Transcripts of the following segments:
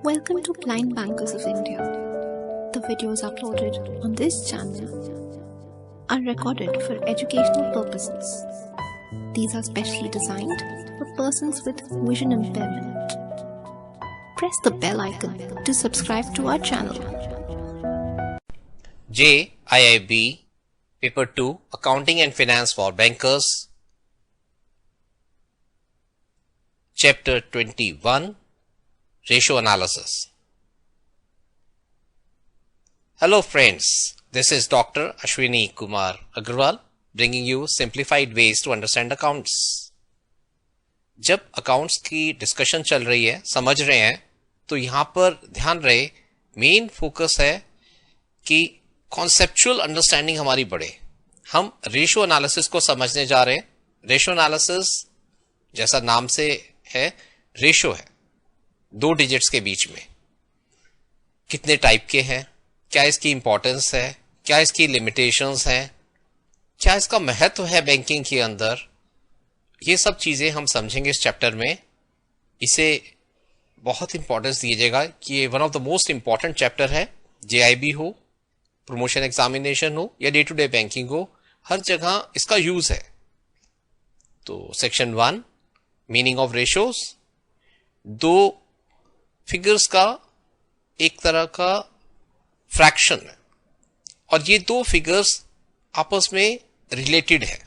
Welcome to Blind Bankers of India. The videos uploaded on this channel are recorded for educational purposes. These are specially designed for persons with vision impairment. Press the bell icon to subscribe to our channel. JIIB Paper 2 Accounting and Finance for Bankers, Chapter 21 Ratio Analysis. Hello friends, this is Dr. Ashwini Kumar Agarwal bringing you simplified ways to understand accounts. जब accounts की discussion चल रही है, समझ रहे हैं, तो यहाँ पर ध्यान रहे मेन फोकस है कि कॉन्सेप्चुअल अंडरस्टैंडिंग हमारी बढ़े. हम रेशियो एनालिसिस को समझने जा रहे हैं. रेशियो एनालिसिस जैसा नाम से है, रेशियो है दो डिजिट्स के बीच में. कितने टाइप के हैं, क्या इसकी इंपॉर्टेंस है, क्या इसकी लिमिटेशंस हैं, क्या इसका महत्व है बैंकिंग के अंदर, ये सब चीजें हम समझेंगे इस चैप्टर में. इसे बहुत इंपॉर्टेंस दीजिएगा कि ये one of the most important chapter है. जेआईबी हो, प्रमोशन एग्जामिनेशन हो या डे टू डे बैंकिंग हो, हर जगह इसका यूज है. तो सेक्शन 1 मीनिंग ऑफ रेशियोज. दो फिगर्स का एक तरह का फ्रैक्शन है और ये दो फिगर्स आपस में रिलेटेड है.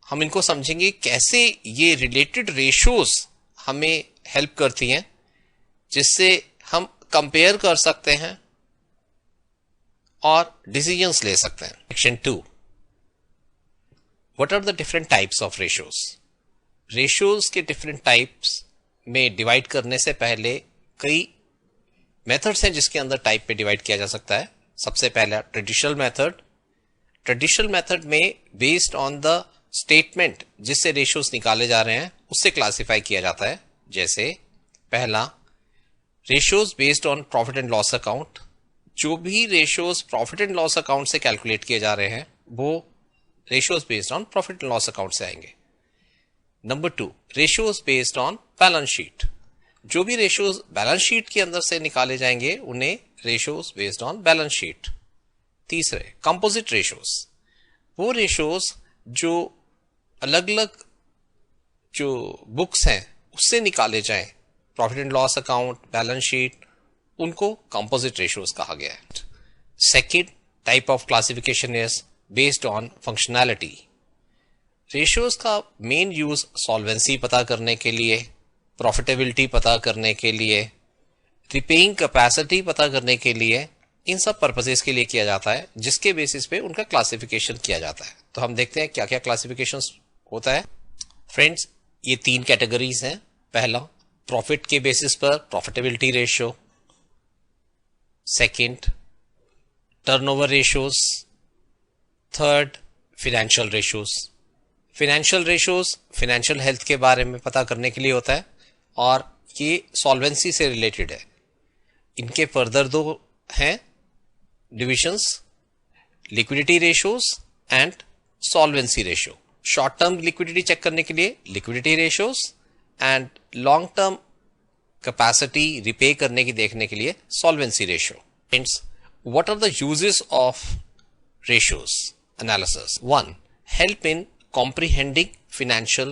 हम इनको समझेंगे कैसे ये रिलेटेड रेशियोज हमें हेल्प करती हैं, जिससे हम कंपेयर कर सकते हैं और डिसीजंस ले सकते हैं. Section 2 what are the different types of ratios. Ratios के डिफरेंट टाइप्स में डिवाइड करने से पहले कई मेथड्स हैं जिसके अंदर टाइप पे डिवाइड किया जा सकता है. सबसे पहला ट्रेडिशनल मेथड. ट्रेडिशनल मेथड में बेस्ड ऑन द स्टेटमेंट जिससे रेशियोज निकाले जा रहे हैं उससे क्लासिफाई किया जाता है. जैसे पहला ratios based on profit and loss account. जो भी ratios profit and loss account से कैलकुलेट किए जा रहे हैं वो ratios based on profit and loss account से आएंगे. Number 2 ratios based on balance sheet. जो भी रेशियोज बैलेंस शीट के अंदर से निकाले जाएंगे उन्हें ratios based on balance sheet. तीसरे कंपोजिट रेशियोज. वो रेशियोज जो अलग अलग जो बुक्स हैं उससे निकाले जाएं, profit and loss account, balance sheet, उनको कंपोजिट रेशियोज कहा गया है. Second type of classification is based on functionality. Ratios का मेन यूज सॉल्वेंसी पता करने के लिए, प्रॉफिटेबिलिटी पता करने के लिए, रिपेइंग कैपेसिटी पता करने के लिए, इन सब पर्पसेस के लिए किया जाता है, जिसके बेसिस पे उनका क्लासिफिकेशन किया जाता है. तो हम देखते हैं क्या क्या क्लासिफिकेशन होता है. फ्रेंड्स, ये 3 कैटेगरीज हैं. पहला प्रॉफिट के बेसिस पर profitability ratio. Second turnover ratios. Third financial ratios. Financial ratios financial health के बारे में पता करने के लिए होता है और ये सॉल्वेंसी से रिलेटेड है. इनके फर्दर 2 हैं divisions, liquidity ratios and solvency ratio. Short term liquidity check करने के लिए liquidity ratios and long term capacity repay करने की देखने के लिए solvency ratio. Friends, what are the uses of ratios analysis. 1 help in comprehending financial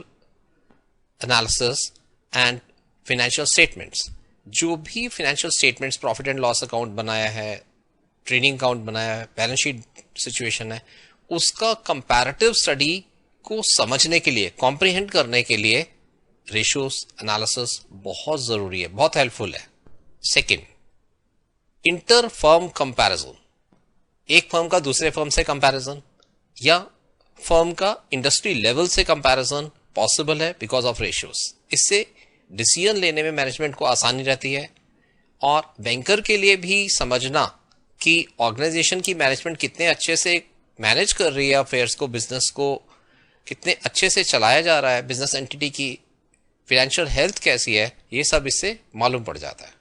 analysis and financial statements. जो भी financial statements profit and loss account बनाया है, trading account बनाया है, बैलेंस शीट सिचुएशन है, उसका कंपैरेटिव स्टडी को समझने के लिए, कॉम्प्रिहेंड करने के लिए रेशियोज एनालिसिस बहुत जरूरी है, बहुत हेल्पफुल है. Second inter firm comparison. एक फर्म का दूसरे फर्म से कंपैरिजन या फर्म का इंडस्ट्री लेवल से कंपैरिजन पॉसिबल है बिकॉज ऑफ रेशियोज. इससे डिसीजन लेने में मैनेजमेंट को आसानी रहती है और बैंकर के लिए भी समझना कि ऑर्गेनाइजेशन की मैनेजमेंट कितने अच्छे से मैनेज कर रही है अफेयर्स को, बिजनेस को कितने अच्छे से चलाया जा रहा है, बिजनेस एंटिटी की फाइनेंशियल हेल्थ कैसी है, ये सब इससे मालूम पड़ जाता है.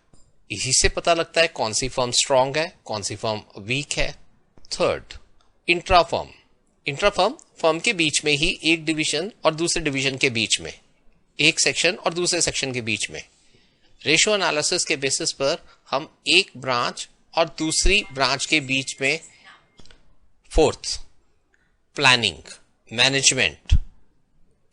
इसी से पता लगता है कौन सी फर्म स्ट्रांग है, कौन सी फर्म वीक है. Third intra firm. Intra firm के बीच में ही एक डिवीजन और दूसरे डिवीजन के बीच में, एक सेक्शन और दूसरे सेक्शन के बीच में रेशियो एनालिसिस के बेसिस पर हम एक ब्रांच और दूसरी ब्रांच के बीच में फोर्थ प्लानिंग, मैनेजमेंट,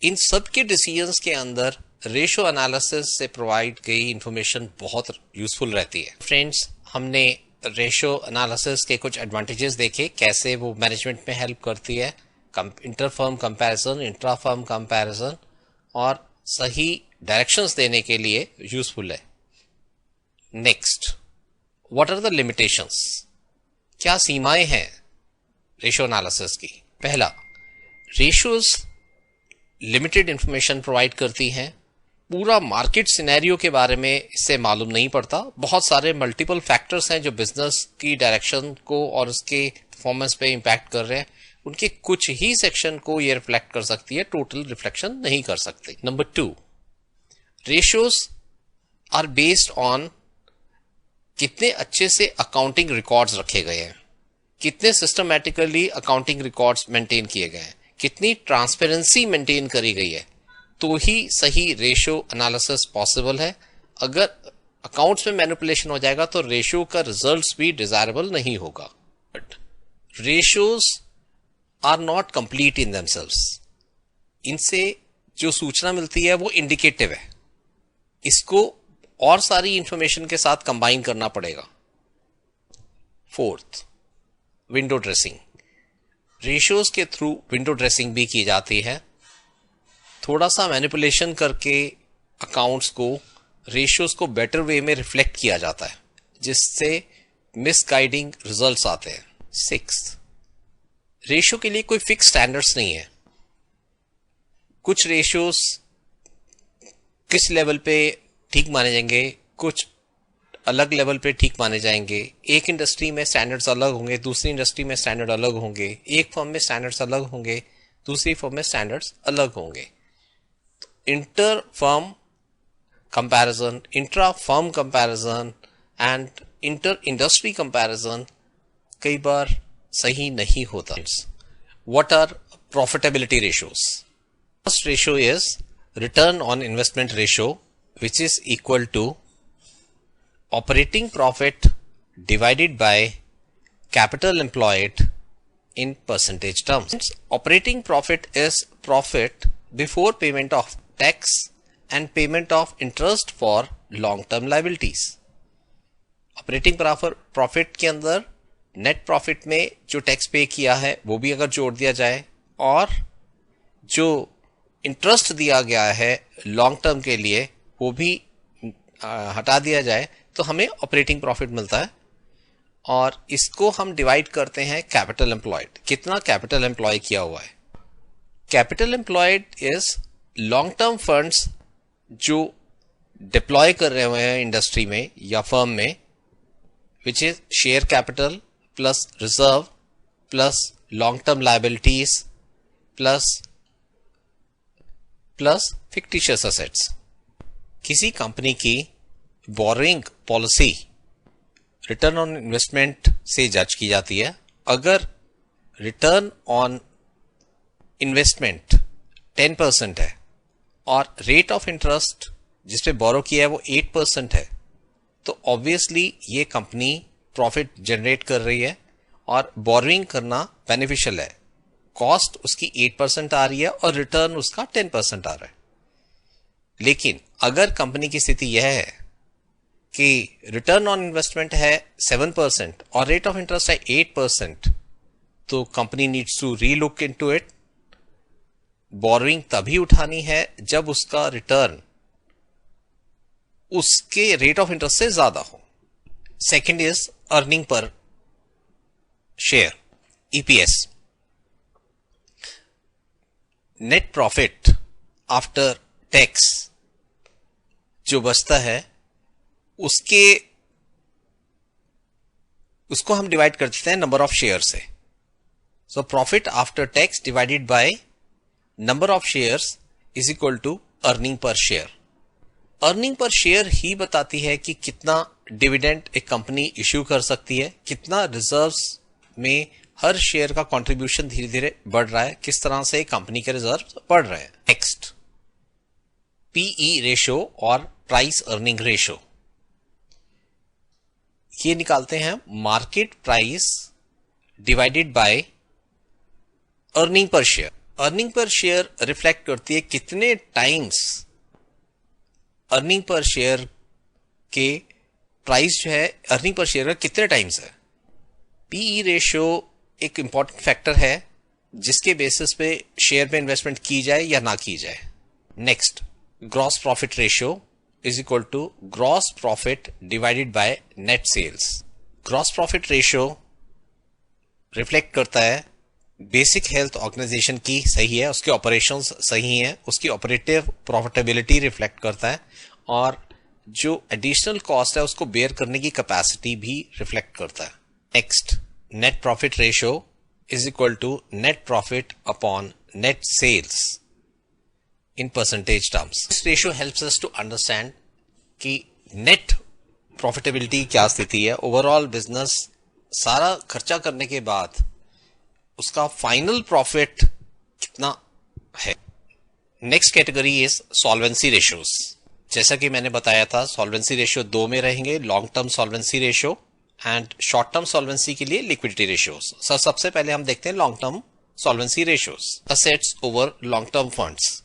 इन सब के डिसीजंस के अंदर रेशियो एनालिसिस से प्रोवाइड की इंफॉर्मेशन बहुत यूजफुल रहती है। फ्रेंड्स, हमने रेशियो एनालिसिस के कुछ एडवांटेजेस देखे, कैसे वो मैनेजमेंट में हेल्प करती है, inter firm comparison, intra firm comparison और सही डायरेक्शंस देने के लिए यूजफुल है। Next, what are the limitations, क्या सीमाएं हैं रेशियो एनालिसिस की। पहला, रेशियोज लिमिटेड इंफॉर्मेशन प्रोवाइड करती हैं, पूरा मार्केट सिनेरियो के बारे में इससे मालूम नहीं पड़ता। बहुत सारे मल्टीपल फैक्टर्स हैं जो बिजनेस की डायरेक्शन को और उसके परफॉर्मेंस पे इंपैक्ट कर रहे हैं, उनके कुछ ही सेक्शन को ये रिफ्लेक्ट कर सकती है, टोटल रिफ्लेक्शन नहीं कर सकती। Number 2, ratios are based on कितने अच्छे से अकाउंटिंग रिकॉर्ड्स रखे गए हैं, कितने सिस्टमैटिकली अकाउंटिंग रिकॉर्ड्स मेंटेन किए गए हैं, कितनी ट्रांसपेरेंसी मेंटेन करी गई है, तो ही सही रेशियो एनालिसिस पॉसिबल है। अगर अकाउंट्स में मैनिपुलेशन हो जाएगा तो रेशियो का रिजल्ट्स भी डिजायरेबल नहीं होगा। But ratios are not complete in themselves, इनसे जो सूचना मिलती है वो इंडिकेटिव है, इसको और सारी इंफॉर्मेशन के साथ कंबाइन करना पड़ेगा। फोर्थ, विंडो ड्रेसिंग, रेशियोज के थ्रू विंडो ड्रेसिंग भी की जाती है, थोड़ा सा मैनिपुलेशन करके अकाउंट्स को, रेशियोज को बेटर वे में रिफ्लेक्ट किया जाता है, जिससे मिसगाइडिंग रिजल्ट्स आते हैं। 6, रेशियो के लिए कोई फिक्स स्टैंडर्ड्स नहीं है, कुछ रेशियोज किस लेवल पे ठीक माने जाएंगे, कुछ अलग लेवल पे ठीक माने जाएंगे। एक इंडस्ट्री में स्टैंडर्ड्स अलग होंगे, दूसरी इंडस्ट्री में स्टैंडर्ड अलग होंगे, एक फर्म में स्टैंडर्ड्स अलग होंगे, दूसरी फर्म में स्टैंडर्ड्स अलग होंगे। Inter firm comparison, intra firm comparison and inter industry comparison कई बार सही नहीं होता। What are profitability ratios? First ratio is return on investment ratio, which is equal to operating profit divided by capital employed in percentage terms. Operating profit is profit before payment of tax and payment of interest for long-term liabilities. Operating profit के अंदर net profit में जो tax पे किया है वो भी अगर जोड़ दिया जाए और जो इंटरेस्ट दिया गया है लॉन्ग टर्म के लिए वो भी हटा दिया जाए तो हमें ऑपरेटिंग प्रॉफिट मिलता है। और इसको हम डिवाइड करते हैं कैपिटल एम्प्लॉयड, कितना कैपिटल एम्प्लॉय किया हुआ है। Capital employed is long term funds जो डिप्लॉय कर रहे हुए हैं इंडस्ट्री में या फर्म में, which is share capital plus reserve plus long term liabilities plus fictitious assets. किसी कंपनी की borrowing policy return on investment से जज की जाती है। अगर रिटर्न ऑन इन्वेस्टमेंट 10% है और रेट ऑफ इंटरेस्ट जिसपे बोरो किया है वो 8% है, तो ऑब्वियसली ये कंपनी प्रॉफिट जनरेट कर रही है और बोरोइंग करना बेनिफिशियल है। कॉस्ट उसकी 8% आ रही है और रिटर्न उसका 10% आ रहा है। लेकिन अगर कंपनी की स्थिति यह है कि रिटर्न ऑन इन्वेस्टमेंट है 7% और रेट ऑफ इंटरेस्ट है 8%, तो company needs to relook into it. Borrowing तभी उठानी है जब उसका रिटर्न उसके रेट ऑफ इंटरेस्ट से ज्यादा हो। Second is earning per share, EPS। Net profit after tax जो बचता है उसको हम डिवाइड कर देते हैं नंबर ऑफ शेयर से। So profit after tax divided by number of shares is equal to earning per share. Earning per share ही बताती है कि कितना डिविडेंड एक कंपनी इश्यू कर सकती है, कितना रिजर्व्स में हर शेयर का कंट्रीब्यूशन धीरे धीरे बढ़ रहा है, किस तरह से कंपनी के रिजर्व बढ़ रहे हैं। नेक्स्ट, PE रेशियो और प्राइस अर्निंग रेशो। ये निकालते हैं market price divided by earning per share. Earning per share reflect करती है कितने टाइम्स अर्निंग पर शेयर के प्राइस जो है अर्निंग पर शेयर का कितने टाइम्स है। पीई रेशियो एक इंपॉर्टेंट फैक्टर है जिसके बेसिस पे शेयर में इन्वेस्टमेंट की जाए या ना की जाए। Next, gross profit ratio is equal to gross profit divided by net sales. Gross profit ratio reflect करता है बेसिक हेल्थ ऑर्गेनाइजेशन की सही है, उसके ऑपरेशंस सही हैं, उसकी ऑपरेटिव प्रॉफिटेबिलिटी रिफ्लेक्ट करता है और जो एडिशनल कॉस्ट है उसको बेयर करने की कैपेसिटी भी रिफ्लेक्ट करता है। Next, net profit ratio is equal to net profit upon net sales in percentage terms. This ratio helps us to understand कि net profitability क्या स्थिति है, ओवरऑल बिजनेस सारा खर्चा करने के बाद उसका फाइनल प्रॉफिट कितना है। Next category is solvency ratios. जैसा कि मैंने बताया था सॉल्वेंसी रेशियो दो में रहेंगे, long term solvency ratio and short term solvency के लिए लिक्विडिटी रेशियोज। सबसे पहले हम देखते हैं long term solvency ratios. Assets over long term funds.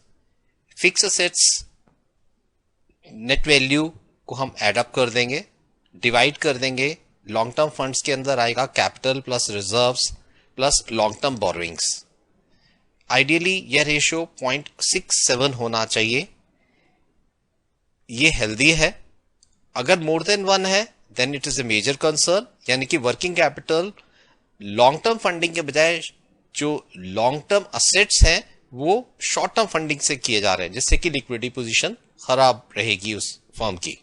Fix assets net value को हम एड अप कर देंगे, डिवाइड कर देंगे, लॉन्ग टर्म फंड्स के अंदर आएगा capital plus reserves plus long term borrowings. Ideally यह रेशियो 0.67 होना चाहिए, ये हेल्दी है। अगर मोर देन 1 है then it is a major concern, यानी कि working capital long term funding के बजाय जो लॉन्ग टर्म असेट्स हैं वो शॉर्ट टर्म फंडिंग से किए जा रहे हैं, जिससे कि लिक्विडिटी पोजीशन खराब रहेगी उस फर्म की।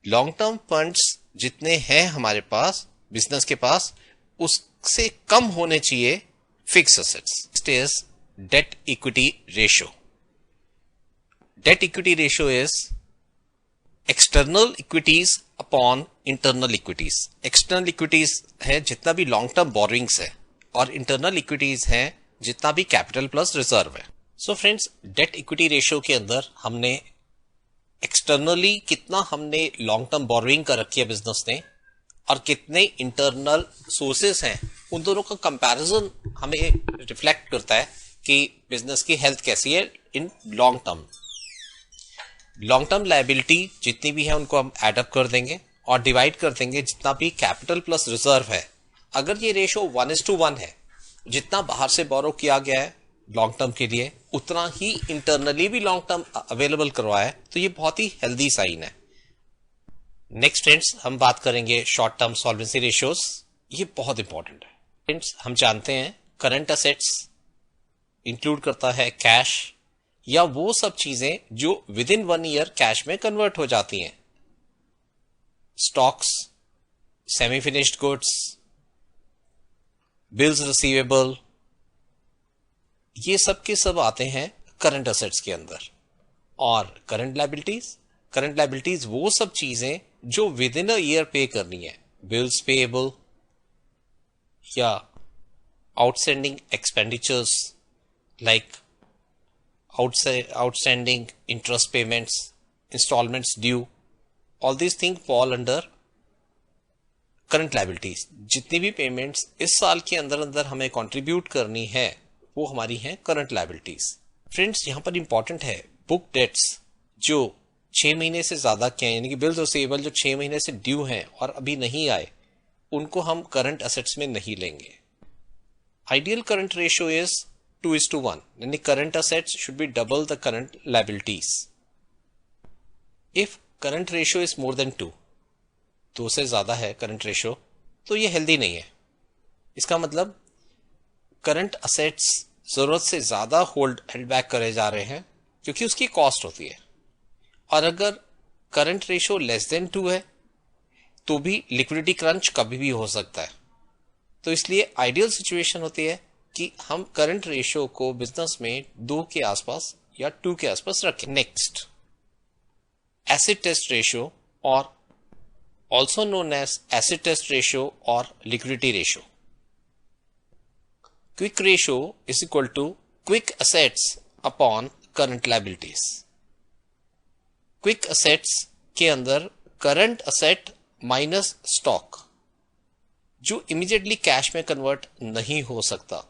लॉन्ग टर्म फंड्स जितने हैं हमारे पास बिजनेस के पास उससे कम होने चाहिए fix assets. Next is debt equity ratio. Debt equity ratio is external equities upon internal equities. External equities है जितना भी लॉन्ग टर्म बोरोइंग्स है और इंटरनल इक्विटीज है जितना भी कैपिटल प्लस रिजर्व है। So friends, debt equity ratio के अंदर हमने एक्सटर्नली कितना हमने लॉन्ग टर्म बोरोइंग कर रखी है बिजनेस ने और कितने इंटरनल सोर्सेस हैं, उन दोनों का कंपैरिजन हमें रिफ्लेक्ट करता है कि बिजनेस की हेल्थ कैसी है in long term. Long term liability जितनी भी है उनको हम एड अप कर देंगे और डिवाइड कर देंगे जितना भी कैपिटल प्लस रिजर्व है। अगर ये रेशियो 1:1 है, जितना बाहर से बोरो किया गया है लॉन्ग टर्म के लिए उतना ही इंटरनली भी लॉन्ग टर्म अवेलेबल करवाया है, तो ये बहुत ही हेल्दी साइन है। नेक्स्ट फ्रेंड्स, हम बात करेंगे शॉर्ट टर्म सॉल्वेंसी रेशियोज। ये बहुत इंपॉर्टेंट है फ्रेंड्स। हम जानते हैं करंट असेट्स इंक्लूड करता है कैश या वो सब चीजें जो विद इन 1 ईयर कैश में कन्वर्ट हो जाती हैं। Stocks, semi finished goods, bills receivable, ये सब के सब आते हैं करंट असेट्स के अंदर। और करंट लायबिलिटीज वो सब चीजें जो विद इन अ ईयर पे करनी है, बिल्स पेएबल या outstanding expenditures like outstanding interest payments, instalments due, all these thing fall under current liabilities. जितनी भी पेमेंट्स इस साल के अंदर अंदर हमें कंट्रीब्यूट करनी है वो हमारी हैं करंट लायबिलिटीज। फ्रेंड्स, यहां पर इंपॉर्टेंट है बुक डेट्स जो 6 महीने से ज्यादा के हैं, यानी कि बिल्स रिसीवेबल जो 6 महीने से ड्यू हैं और अभी नहीं आए, उनको हम करंट असेट्स में नहीं लेंगे। आइडियल करंट रेशियो इज 2:1, यानी current assets should be double the current liabilities. If current ratio is more than 2 से ज्यादा है करंट रेशियो, तो ये हेल्दी नहीं है। इसका मतलब करंट असेट्स जरूरत से ज्यादा हेल्ड बैक करे जा रहे हैं क्योंकि उसकी कॉस्ट होती है। और अगर करंट रेशियो लेस देन 2 है तो भी लिक्विडिटी क्रंच कभी भी हो सकता है। तो इसलिए आइडियल सिचुएशन होती है कि हम करंट रेशियो को बिजनेस में 2 के आसपास या 2 के आसपास रखें। नेक्स्ट, एसिड टेस्ट रेशियो और also known as acid test ratio or liquidity ratio. Quick ratio is equal to quick assets upon current liabilities. Quick assets के अंदर करंट असेट माइनस स्टॉक जो इमीडिएटली कैश में convert नहीं हो सकता।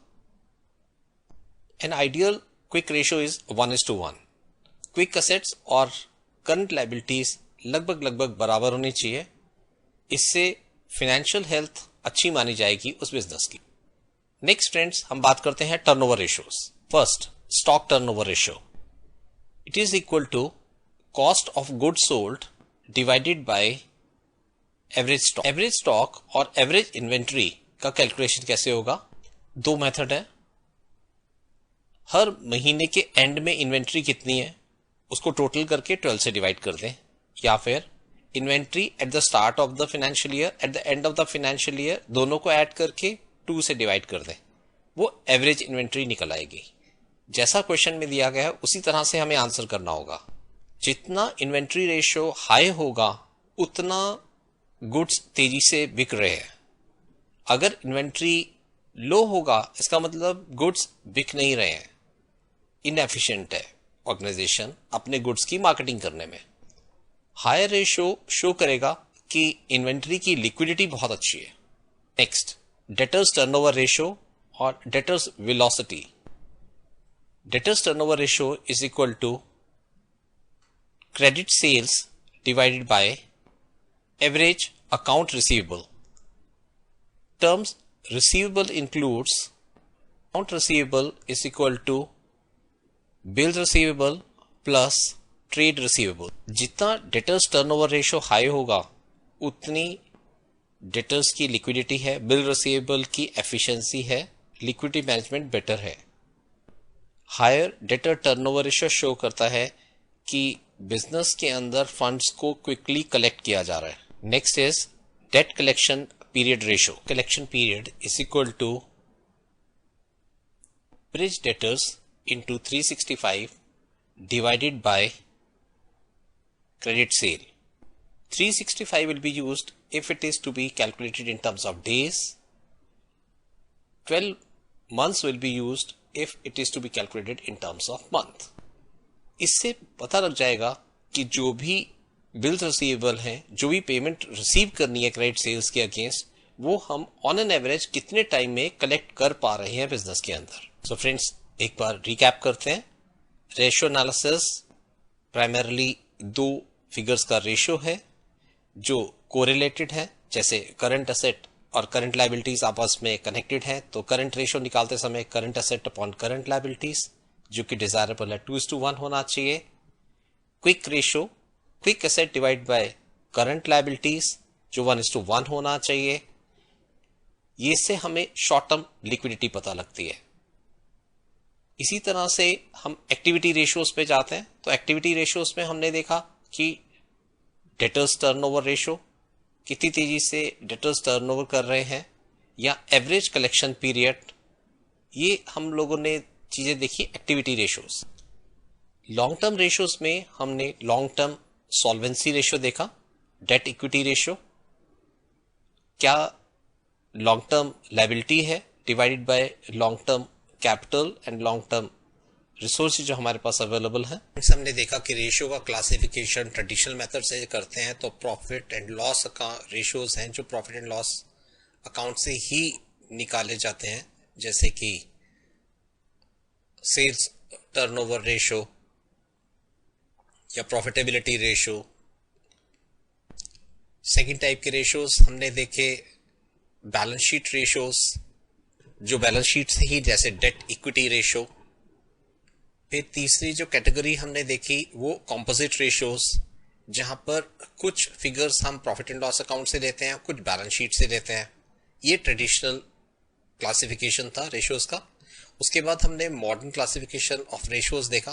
An ideal quick ratio is 1:1। Quick assets और current liabilities लगभग बराबर होनी चाहिए। इससे फाइनेंशियल हेल्थ अच्छी मानी जाएगी उस बिजनेस की। नेक्स्ट फ्रेंड्स, हम बात करते हैं turnover ratios. First, stock turnover ratio. It is equal to cost of goods sold divided by average stock. Average stock और एवरेज इन्वेंट्री का कैलकुलेशन कैसे होगा? दो मेथड है। हर महीने के एंड में इन्वेंट्री कितनी है उसको टोटल करके 12 से डिवाइड कर दें, या फिर inventory at the start of the financial year, at the end of the financial year, दोनों को ऐड करके 2 से डिवाइड कर दें। वो एवरेज इन्वेंट्री निकल आएगी। जैसा क्वेश्चन में दिया गया है उसी तरह से हमें आंसर करना होगा। जितना इन्वेंट्री रेशियो हाई होगा उतना गुड्स तेजी से बिक रहे हैं। अगर इन्वेंट्री लो होगा इसका मतलब गुड्स बिक नहीं रहे हैं, इनएफिशिएंट है ऑर्गेनाइजेशन अपने गुड्स की मार्केटिंग करने में। हायर रेशियो शो करेगा कि इन्वेंट्री की लिक्विडिटी बहुत अच्छी है। नेक्स्ट, डेटर्स टर्नओवर रेशियो और debtors velocity. Debtors turnover ratio is equal to credit sales divided by average account receivable. Terms receivable includes account receivable is equal to bill receivable plus trade receivable. जितना debtors turnover ratio high होगा उतनी debtors की liquidity है, bill receivable की efficiency है, liquidity management better है। Higher debtor turnover ratio show करता है कि business के अंदर funds को quickly collect किया जा रहा है। Next is debt collection period ratio. Collection period is equal to bridge debtors into 365 divided by credit sale. 365 will be used if it is to be calculated in terms of days. 12 months will be used if it is to be calculated in terms of month. इससे पता लग जाएगा कि जो भी bills receivable हैं, जो भी पेमेंट रिसीव करनी है क्रेडिट सेल्स के अगेंस्ट, वो हम ऑन एन एवरेज कितने टाइम में कलेक्ट कर पा रहे हैं बिजनेस के अंदर। सो फ्रेंड्स, एक बार रिकैप करते हैं। रेशियो एनालिसिस प्राइमरली दो फिगर्स का रेशियो है जो कोरिलेटेड है। जैसे करंट असेट और करंट लायबिलिटीज आपस में कनेक्टेड है, तो करंट रेशियो निकालते समय current asset upon current liabilities जो कि डिजायरेबल है 2:1 होना चाहिए। Quick ratio quick asset divide by current liabilities जो 1:1 होना चाहिए। ये से हमें शॉर्ट टर्म लिक्विडिटी पता लगती है। इसी तरह से हम एक्टिविटी रेशियोज पे जाते हैं, तो एक्टिविटी रेशियोज में हमने देखा कि डेटर्स टर्नओवर रेशियो कितनी तेजी से डेटर्स टर्नओवर कर रहे हैं, या एवरेज कलेक्शन पीरियड, ये हम लोगों ने चीजें देखी activity ratios. Long term ratios में हमने लॉन्ग टर्म सॉल्वेंसी रेशियो देखा, डेट इक्विटी रेशियो, क्या लॉन्ग टर्म लायबिलिटी है divided by long term capital and long term resource जो हमारे पास अवेलेबल है। हमने देखा कि रेशियो का क्लासिफिकेशन ट्रेडिशनल मेथड से करते हैं, तो प्रॉफिट एंड लॉस रेशियोज हैं जो प्रॉफिट एंड लॉस अकाउंट से ही निकाले जाते हैं, जैसे कि सेल्स टर्नओवर रेशियो या प्रॉफिटेबिलिटी रेशियो। सेकंड टाइप के रेशियोज हमने देखे बैलेंस शीट रेशियोज, जो बैलेंस शीट से ही, जैसे डेट इक्विटी रेशियो। फिर तीसरी जो कैटेगरी हमने देखी वो कॉम्पोजिट रेशियोज, जहां पर कुछ फिगर्स हम प्रॉफिट एंड लॉस अकाउंट से लेते हैं, कुछ बैलेंस शीट से लेते हैं। ये ट्रेडिशनल क्लासिफिकेशन था रेशियोज का। उसके बाद हमने मॉडर्न क्लासिफिकेशन ऑफ रेशियोज देखा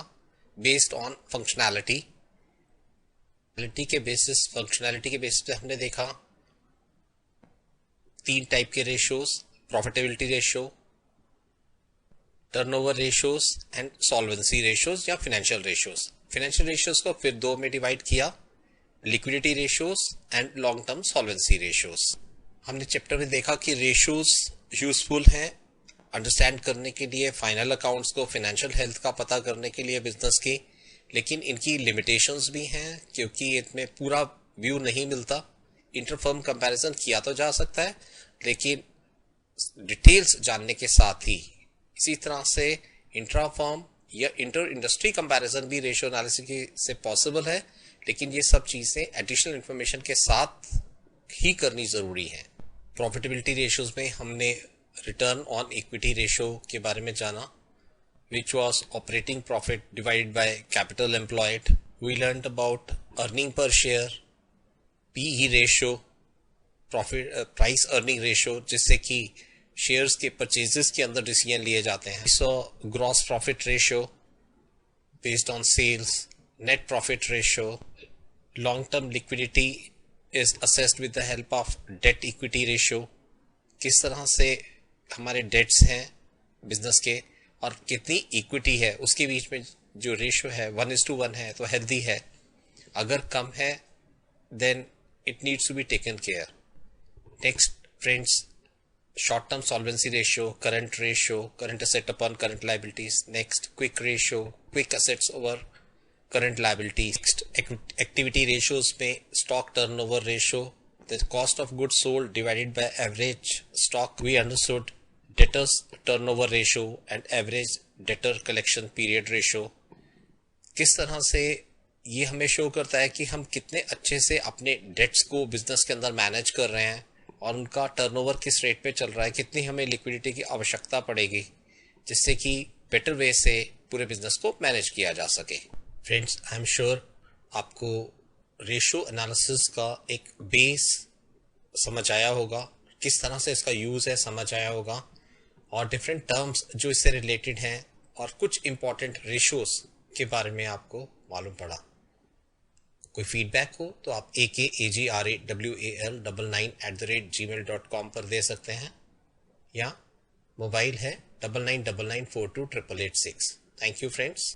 बेस्ड ऑन फंक्शनैलिटी के बेसिस। फंक्शनैलिटी के बेसिस पे हमने देखा 3 टाइप के ratios, profitability ratio, turnover ratios and solvency ratios या फाइनेंशियल रेशियोज। फाइनेंशियल रेशियोज को फिर 2 में डिवाइड किया, liquidity ratios and long term solvency ratios. हमने चैप्टर में देखा कि रेशियोज यूजफुल हैं अंडरस्टैंड करने के लिए, फाइनल अकाउंट्स को, फाइनेंशियल हेल्थ का पता करने के लिए बिजनेस की, लेकिन इनकी लिमिटेशंस भी हैं क्योंकि इसमें पूरा व्यू नहीं मिलता। इंटरफर्म कंपैरिजन किया तो जा सकता है, लेकिन डिटेल्स जानने के साथ ही इसी तरह से इंट्रा फर्म या इंटर इंडस्ट्री कंपैरिजन भी रेशियो एनालिसिस से पॉसिबल है, लेकिन ये सब चीज़ें एडिशनल इंफॉर्मेशन के साथ ही करनी ज़रूरी है। प्रॉफिटेबिलिटी रेशियोज में हमने रिटर्न ऑन इक्विटी रेशियो के बारे में जाना, which was operating profit divided by capital employed. We learned about earning per share, PE ratio, price earning ratio, जिससे कि शेयर्स के परचेजेस के अंदर डिसीजन लिए जाते हैं। So gross profit ratio based on sales, net profit ratio, long term liquidity is assessed with the help of debt equity ratio. किस तरह से हमारे डेट्स हैं बिजनेस के और कितनी इक्विटी है, उसके बीच में जो रेशियो है 1:1 है तो हेल्दी है, अगर कम है then it needs to be taken care. Next friends, short term solvency ratio, current asset upon current liabilities. Next quick ratio, quick assets over current liabilities. Next activity ratios में stock turnover ratio, the cost of goods sold divided by average stock. We understood debtors turnover ratio and average debtor collection period ratio. किस तरह से ये हमें show करता है कि हम कितने अच्छे से अपने डेट्स को बिजनेस के अंदर मैनेज कर रहे हैं और उनका टर्नओवर किस रेट पे चल रहा है, कितनी हमें लिक्विडिटी की आवश्यकता पड़ेगी जिससे कि बेटर वे से पूरे बिजनेस को मैनेज किया जा सके। फ्रेंड्स, आई एम श्योर आपको रेशियो एनालिसिस का एक बेस समझ आया होगा, किस तरह से इसका यूज़ है समझ आया होगा, और डिफरेंट टर्म्स जो इससे रिलेटेड हैं और कुछ इंपॉर्टेंट रेशियोज के बारे में आपको मालूम पड़ा। कोई फीडबैक हो तो आप akgrawl99@gmail.com पर दे सकते हैं, या मोबाइल है 9999428886। Thank you friends.